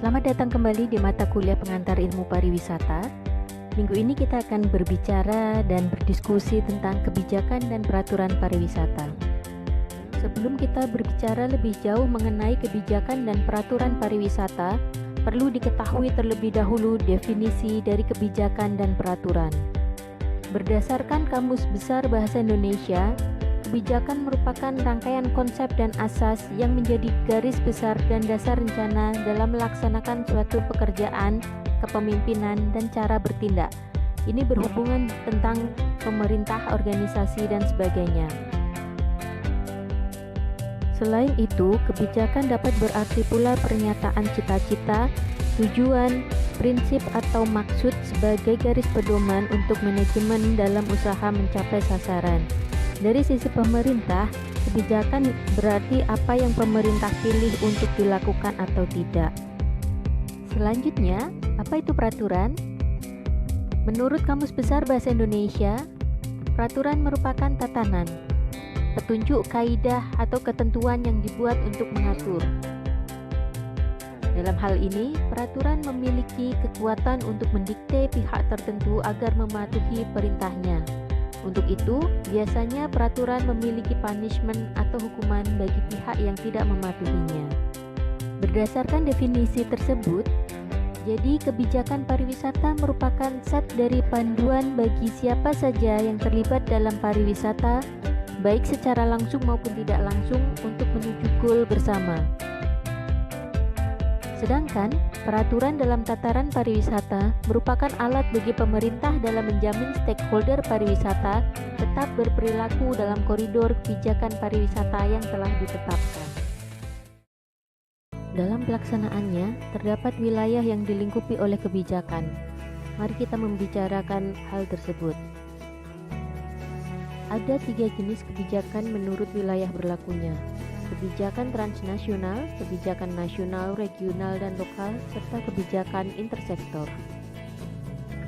Selamat datang kembali di mata kuliah pengantar ilmu pariwisata. Minggu ini kita akan berbicara dan berdiskusi tentang kebijakan dan peraturan pariwisata. Sebelum kita berbicara lebih jauh mengenai kebijakan dan peraturan pariwisata, perlu diketahui terlebih dahulu definisi dari kebijakan dan peraturan. Berdasarkan Kamus Besar Bahasa Indonesia, kebijakan merupakan rangkaian konsep dan asas yang menjadi garis besar dan dasar rencana dalam melaksanakan suatu pekerjaan, kepemimpinan, dan cara bertindak. Ini berhubungan tentang pemerintah, organisasi, dan sebagainya. Selain itu, kebijakan dapat berarti pula pernyataan cita-cita, tujuan, prinsip atau maksud sebagai garis pedoman untuk manajemen dalam usaha mencapai sasaran. Dari sisi pemerintah, kebijakan berarti apa yang pemerintah pilih untuk dilakukan atau tidak. Selanjutnya, apa itu peraturan? Menurut Kamus Besar Bahasa Indonesia, peraturan merupakan tatanan, petunjuk kaidah atau ketentuan yang dibuat untuk mengatur. Dalam hal ini, peraturan memiliki kekuatan untuk mendikte pihak tertentu agar mematuhi perintahnya. Untuk itu, biasanya peraturan memiliki punishment atau hukuman bagi pihak yang tidak mematuhinya. Berdasarkan definisi tersebut, jadi kebijakan pariwisata merupakan set dari panduan bagi siapa saja yang terlibat dalam pariwisata, baik secara langsung maupun tidak langsung untuk menuju goal bersama. Sedangkan, peraturan dalam tataran pariwisata merupakan alat bagi pemerintah dalam menjamin stakeholder pariwisata tetap berperilaku dalam koridor kebijakan pariwisata yang telah ditetapkan. Dalam pelaksanaannya, terdapat wilayah yang dilingkupi oleh kebijakan. Mari kita membicarakan hal tersebut. Ada 3 jenis kebijakan menurut wilayah berlakunya. Kebijakan transnasional, kebijakan nasional, regional, dan lokal, serta kebijakan intersektor.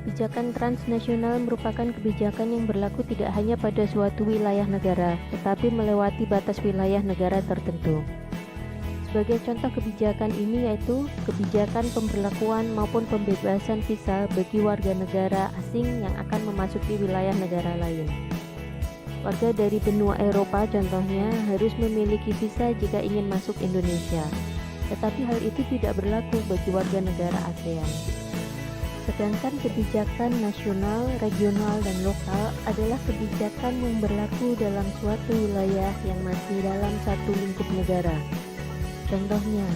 Kebijakan transnasional merupakan kebijakan yang berlaku tidak hanya pada suatu wilayah negara, tetapi melewati batas wilayah negara tertentu. Sebagai contoh kebijakan ini yaitu kebijakan pemberlakuan maupun pembebasan visa bagi warga negara asing yang akan memasuki wilayah negara lain. Warga dari benua Eropa contohnya harus memiliki visa jika ingin masuk Indonesia, tetapi hal itu tidak berlaku bagi warga negara ASEAN. Sedangkan kebijakan nasional, regional, dan lokal adalah kebijakan yang berlaku dalam suatu wilayah yang masih dalam satu lingkup negara. Contohnya,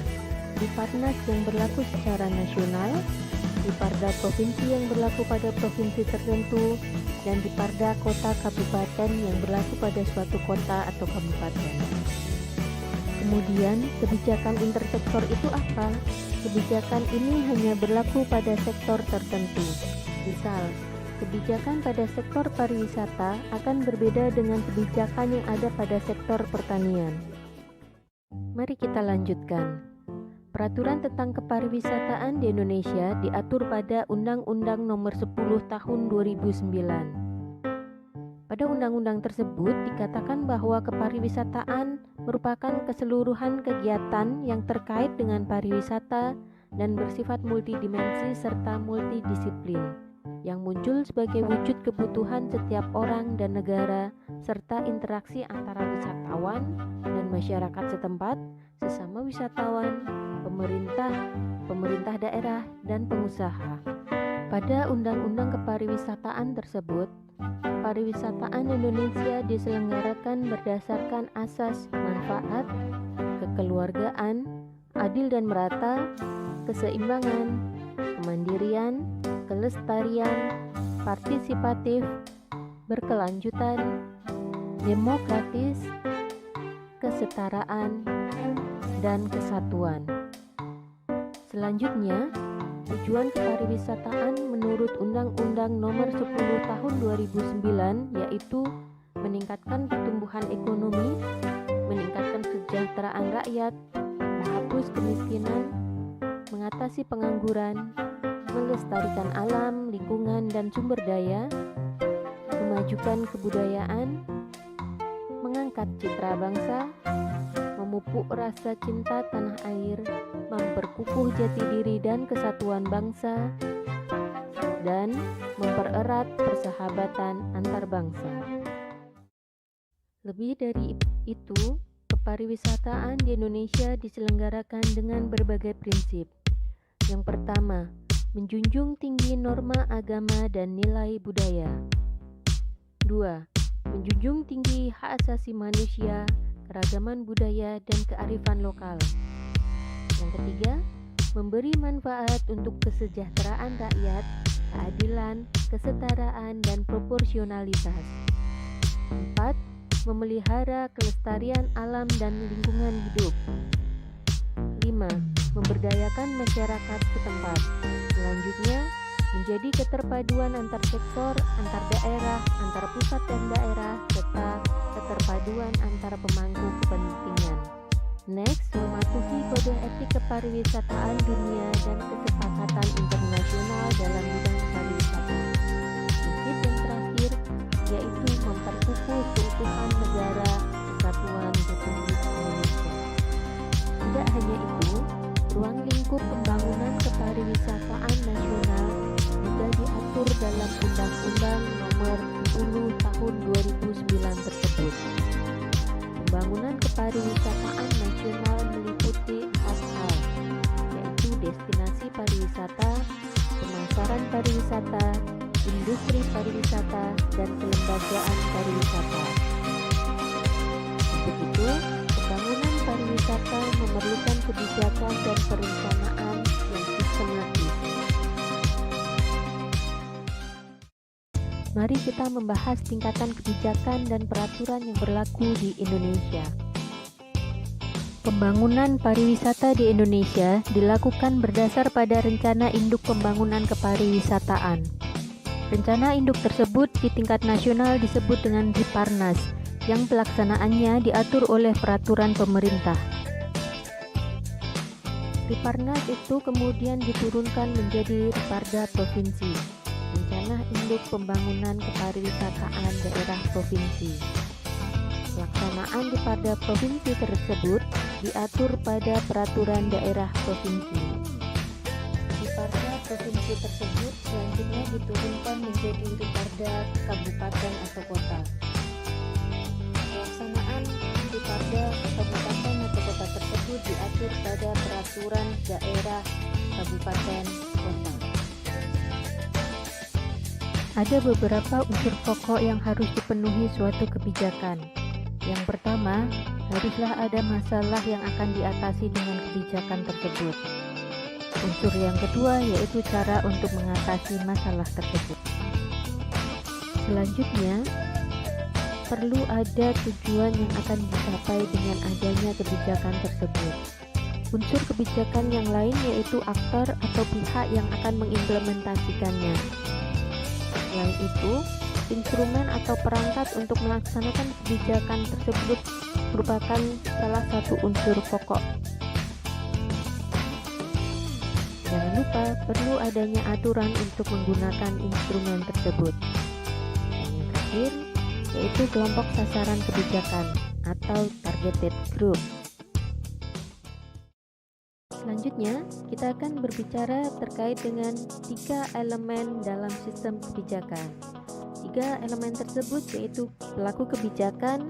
Diparnas yang berlaku secara nasional, Diparda provinsi yang berlaku pada provinsi tertentu, dan Diparda kota kabupaten yang berlaku pada suatu kota atau kabupaten. Kemudian, kebijakan intersektor itu apa? Kebijakan ini hanya berlaku pada sektor tertentu. Misal, kebijakan pada sektor pariwisata akan berbeda dengan kebijakan yang ada pada sektor pertanian. Mari kita lanjutkan. Peraturan tentang kepariwisataan di Indonesia diatur pada Undang-Undang Nomor 10 Tahun 2009. Pada undang-undang tersebut dikatakan bahwa kepariwisataan merupakan keseluruhan kegiatan yang terkait dengan pariwisata dan bersifat multidimensi serta multidisiplin, yang muncul sebagai wujud kebutuhan setiap orang dan negara serta interaksi antara wisatawan dan masyarakat setempat, sesama wisatawan, pemerintah daerah, dan pengusaha. Pada Undang-Undang Kepariwisataan tersebut, pariwisataan Indonesia diselenggarakan berdasarkan asas manfaat, kekeluargaan, adil dan merata, keseimbangan, kemandirian, kelestarian, partisipatif, berkelanjutan, demokratis, kesetaraan, dan kesatuan. Selanjutnya, tujuan kepariwisataan menurut Undang-Undang Nomor 10 Tahun 2009 yaitu meningkatkan pertumbuhan ekonomi, meningkatkan kesejahteraan rakyat, menghapus kemiskinan, mengatasi pengangguran, melestarikan alam, lingkungan, dan sumber daya, memajukan kebudayaan, mengangkat citra bangsa, memupuk rasa cinta tanah air, memperkuat memperkukuh jati diri dan kesatuan bangsa, dan mempererat persahabatan antar bangsa. Lebih dari itu, kepariwisataan di Indonesia diselenggarakan dengan berbagai prinsip. Yang pertama, menjunjung tinggi norma agama dan nilai budaya. 2. Menjunjung tinggi hak asasi manusia, keragaman budaya, dan kearifan lokal. Yang ketiga, memberi manfaat untuk kesejahteraan rakyat, keadilan, kesetaraan, dan proporsionalitas. 4. Memelihara kelestarian alam dan lingkungan hidup. 5. Memberdayakan masyarakat setempat. Selanjutnya, menjadi keterpaduan antar sektor, antar daerah, antar pusat dan daerah, serta keterpaduan antar pemangku kepentingan. Next, mematuhi kode etik kepariwisataan dunia dan kesepakatan internasional dalam bidang pariwisata. Prinsip yang terakhir yaitu memperkukuh keutuhan negara Kesatuan Republik Indonesia. Tidak hanya itu, ruang lingkup pembangunan kepariwisataan nasional juga diatur dalam Undang-Undang Nomor 10 Tahun 2009 tersebut. Pembangunan kepariwisataan nasional meliputi 4 hal, yaitu destinasi pariwisata, pemasaran pariwisata, industri pariwisata, dan kelembagaan pariwisata. Untuk itu, pembangunan pariwisata memerlukan kebijakan dan perencanaan yang sistematis. Mari kita membahas tingkatan kebijakan dan peraturan yang berlaku di Indonesia. Pembangunan pariwisata di Indonesia dilakukan berdasar pada Rencana Induk Pembangunan Kepariwisataan. Rencana induk tersebut di tingkat nasional disebut dengan Riparnas, yang pelaksanaannya diatur oleh peraturan pemerintah. Riparnas itu kemudian diturunkan menjadi Riparda Provinsi, Rencana Induk Pembangunan Kepariwisataan Daerah Provinsi. Pelaksanaan Riparda Provinsi tersebut diatur pada Peraturan Daerah Provinsi. Riparda Provinsi tersebut selanjutnya diturunkan menjadi Riparda Kabupaten atau Kota. Pelaksanaan Riparda Kabupaten atau Kota tersebut diatur pada Peraturan Daerah Kabupaten Kota. Ada beberapa unsur pokok yang harus dipenuhi suatu kebijakan. Yang pertama, haruslah ada masalah yang akan diatasi dengan kebijakan tersebut. Unsur yang kedua yaitu cara untuk mengatasi masalah tersebut. Selanjutnya, perlu ada tujuan yang akan dicapai dengan adanya kebijakan tersebut. Unsur kebijakan yang lain yaitu aktor atau pihak yang akan mengimplementasikannya. Selain itu, instrumen atau perangkat untuk melaksanakan kebijakan tersebut merupakan salah satu unsur pokok. Jangan lupa perlu adanya aturan untuk menggunakan instrumen tersebut. Dan yang terakhir, yaitu kelompok sasaran kebijakan atau targeted group. Selanjutnya, kita akan berbicara terkait dengan 3 elemen dalam sistem kebijakan. 3 elemen tersebut yaitu pelaku kebijakan,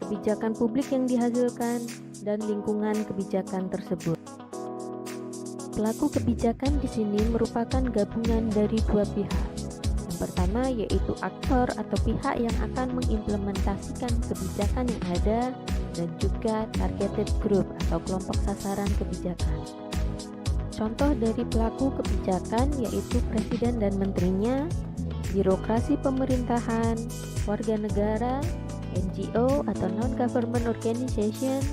kebijakan publik yang dihasilkan, dan lingkungan kebijakan tersebut. Pelaku kebijakan di sini merupakan gabungan dari 2 pihak. Yang pertama yaitu aktor atau pihak yang akan mengimplementasikan kebijakan yang ada, dan juga targeted group atau kelompok sasaran kebijakan. Contoh dari pelaku kebijakan yaitu presiden dan menterinya, birokrasi pemerintahan, warga negara, NGO atau non-government organization,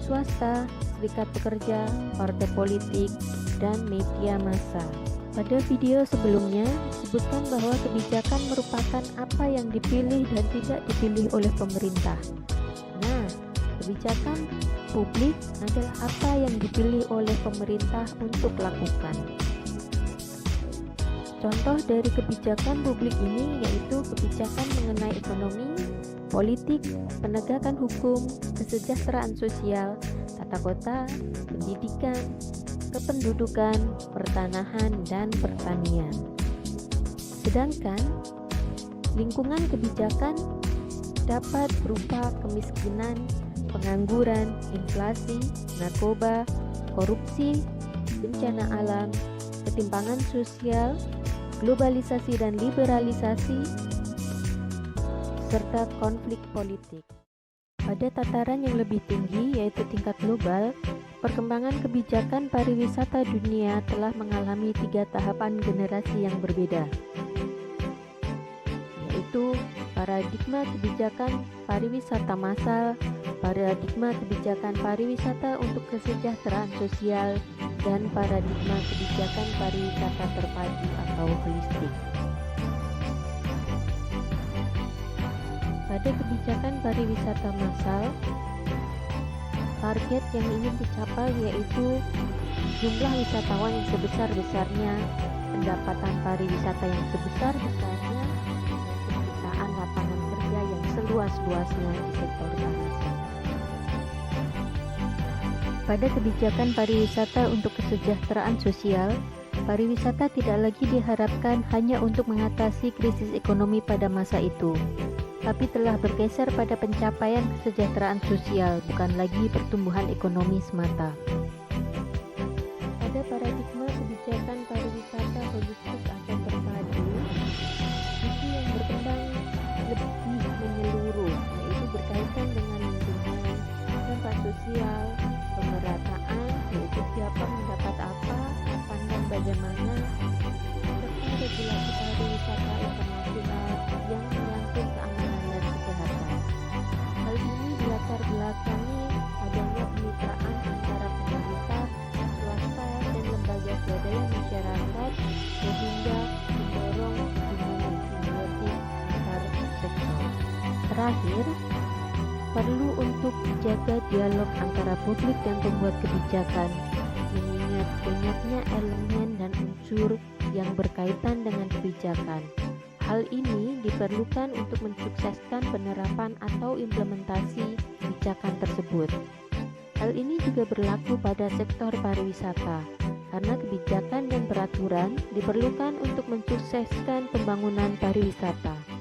swasta, serikat pekerja, partai politik, dan media massa. Pada video sebelumnya disebutkan bahwa kebijakan merupakan apa yang dipilih dan tidak dipilih oleh pemerintah. Nah, kebijakan publik adalah apa yang dipilih oleh pemerintah untuk lakukan. Contoh dari kebijakan publik ini yaitu kebijakan mengenai ekonomi, politik, penegakan hukum, kesejahteraan sosial, tata kota, pendidikan, kependudukan, pertanahan, dan pertanian. Sedangkan lingkungan kebijakan dapat berupa kemiskinan, pengangguran, inflasi, narkoba, korupsi, bencana alam, ketimpangan sosial, globalisasi dan liberalisasi, serta konflik politik. Pada tataran yang lebih tinggi, yaitu tingkat global, perkembangan kebijakan pariwisata dunia telah mengalami 3 tahapan generasi yang berbeda, yaitu paradigma kebijakan pariwisata massal, paradigma kebijakan pariwisata untuk kesejahteraan sosial, dan paradigma kebijakan pariwisata terpadu atau holistik. Pada kebijakan pariwisata massal, target yang ingin dicapai yaitu jumlah wisatawan yang sebesar-besarnya, pendapatan pariwisata yang sebesar-besarnya, dan penciptaan lapangan kerja yang seluas-luasnya di sektor pariwisata. Pada kebijakan pariwisata untuk kesejahteraan sosial, pariwisata tidak lagi diharapkan hanya untuk mengatasi krisis ekonomi pada masa itu, tapi telah bergeser pada pencapaian kesejahteraan sosial, bukan lagi pertumbuhan ekonomi semata. Pada paradigma kebijakan pariwisata holistik atau terpadu, visi yang berkembang lebih menyeluruh, yaitu berkaitan dengan lingkungan, dampak sosial, pemerataan, yaitu siapa mendapat apa, kapan dan bagaimana, serta regulasi pariwisata internasional yang menyangkut keamanan dan kesehatan. Hal ini dilatar belakangi adanya kemitraan antara pemerintah, swasta, dan lembaga swadaya masyarakat sehingga mendorong hubungan simbiosis antar sektor. Terakhir, perlu untuk menjaga dialog antara publik dan pembuat kebijakan, mengingat banyaknya elemen dan unsur yang berkaitan dengan kebijakan. Hal ini diperlukan untuk mensukseskan penerapan atau implementasi kebijakan tersebut. Hal ini juga berlaku pada sektor pariwisata, karena kebijakan dan peraturan diperlukan untuk mensukseskan pembangunan pariwisata.